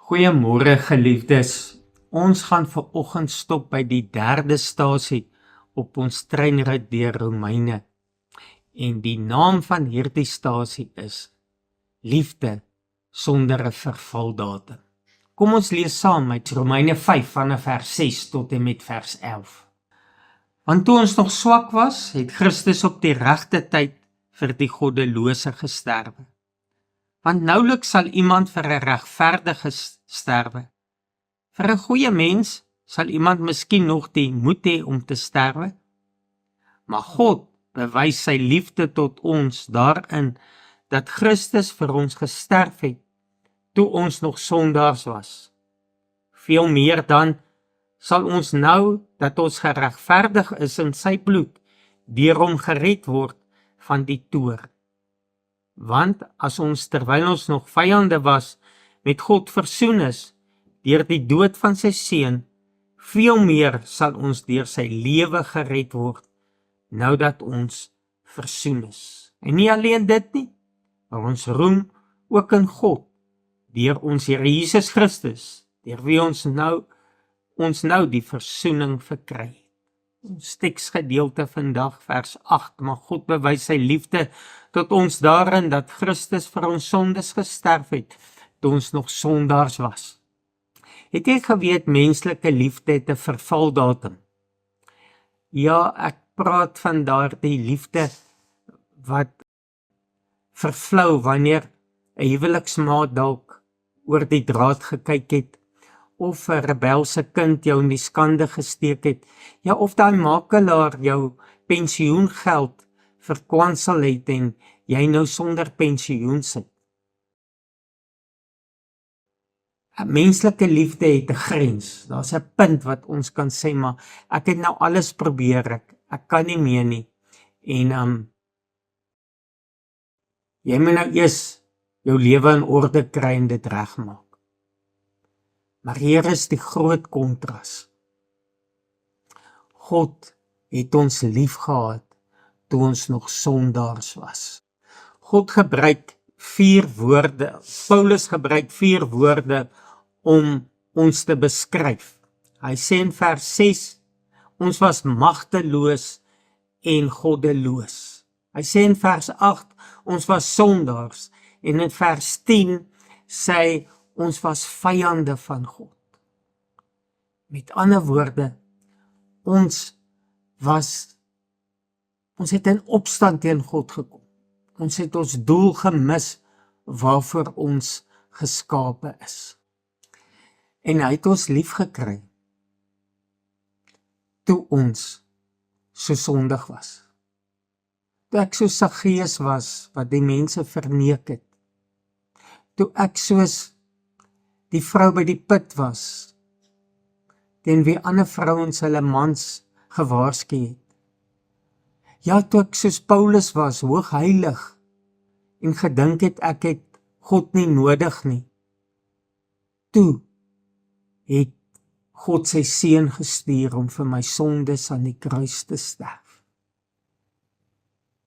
Goeiemôre geliefdes, ons gaan vanoggend stop by die 3de stasie op ons treinrit deur Romeine. En die naam van hierdie stasie is Liefde sonder 'n vervaldatum. Kom ons lees saam uit Romeine 5 vanaf vers 6 tot en met vers 11. Want toe ons nog swak was, het Christus op die regte tyd vir die goddelose gesterwe. Want nouliks sal iemand vir 'n regverdige sterwe. Vir 'n goeie mens sal iemand miskien nog die moed hê om te sterwe. Maar God bewys sy liefde tot ons daarin dat Christus vir ons gesterf het toe ons nog sondaars was. Veel meer dan sal ons nou dat ons geregverdig is in sy bloed, deur hom gered word van die toorn. Want as ons terwyl ons nog vyande was, met God versoen is, deur die dood van sy seun, veel meer sal ons deur sy lewe gered word, nou dat ons versoen is. En nie alleen dit nie, maar ons roem ook in God, deur ons Here Jesus Christus, deur wie ons nou die versoening verkry. Ons teksgedeelte vandag vers 8, maar God bewys sy liefde tot ons daarin dat Christus vir ons sondes gesterf het, toe ons nog sondaars was. Het jy geweet menslike liefde het 'n vervaldatum? Ja, ek praat van daardie liefde wat vervlou wanneer 'n huweliksmaat dalk oor die draad gekyk het, of 'n rebelse kind jou in die skande gesteek het, ja, of daai makelaar jou pensioengeld verkwansel het en jy nou sonder pensioen sit. Menslike liefde het 'n grens. Daar's 'n punt wat ons kan sê, maar ek het nou alles probeer, ek kan nie meer nie. En jy moet nou eers jou lewe in orde kry en dit regmaak. Maar hier is die groot kontras. God het ons lief gehad toe ons nog sondaars was. God gebruik 4 woorde, Paulus gebruik 4 woorde om ons te beskryf. Hy sê in vers 6, ons was magteloos en goddeloos. Hy sê in vers 8, ons was sondaars. En in vers 10 sê hy, ons was vyande van God. Met ander woorde, ons het in opstand teen God gekom. Ons het ons doel gemis waarvoor ons geskape is. En hy het ons lief gekry toe ons so sondig was. Toe ek so Saggeus was wat die mense verneek het. Toe ek soos die vrou by die put was, teen wie ander vrouens hulle mans gewaarsku het. Ja, toe ek soos Paulus was, hoogheilig, en gedink het ek het God nie nodig nie. Toe het God sy seun gestuur om vir my sondes aan die kruis te sterf.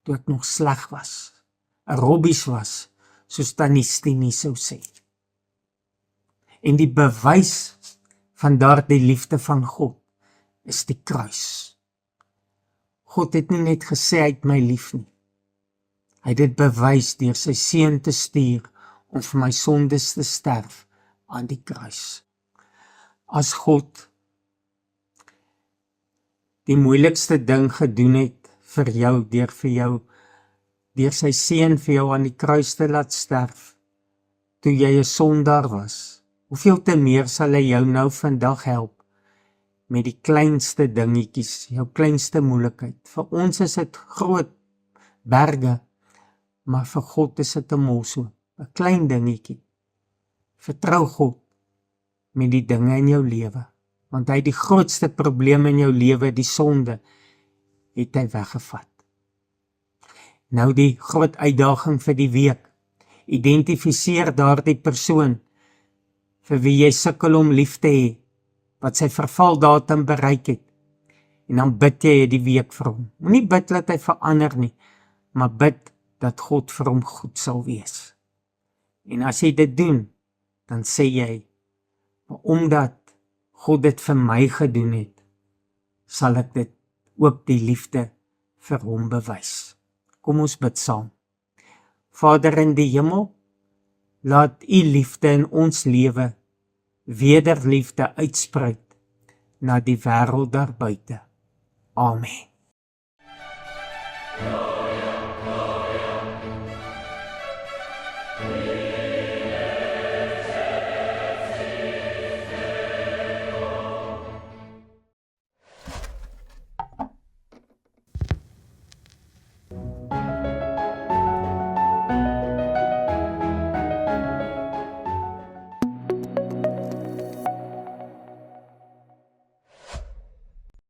Toe ek nog sleg was, 'n robbies was, soos Tannie Stini sou sê. En die bewys van daardie liefde van God is die kruis. God het nie net gesê hy het my lief nie. Hy het dit bewys deur sy seun te stuur om vir my sondes te sterf aan die kruis. As God die moeilikste ding gedoen het vir jou, deur sy seun vir jou aan die kruis te laat sterf, toe jy 'n sondaar was, hoeveel te meer sal hy jou nou vandag help met die kleinste dingetjies, jou kleinste moeilikheid. Vir ons is dit groot berge, maar vir God is dit 'n mosseltjie, 'n klein dingetjie. Vertrou God met die dinge in jou lewe, want hy het die grootste probleem in jou lewe, die sonde, het hy weggevat. Nou die groot uitdaging vir die week, identifiseer daardie persoon vir wie jy sukkel om lief te hê, wat sy vervaldatum bereik het, en dan bid jy die week vir hom. Moenie bid dat hy verander nie, maar bid dat God vir hom goed sal wees. En as jy dit doen, dan sê jy, maar omdat God dit vir my gedoen het, sal ek dit ook die liefde vir hom bewys. Kom ons bid saam. Vader in die hemel, laat u liefde in ons lewe wederliefde uitspruit na die wêreld daar buite. Amen.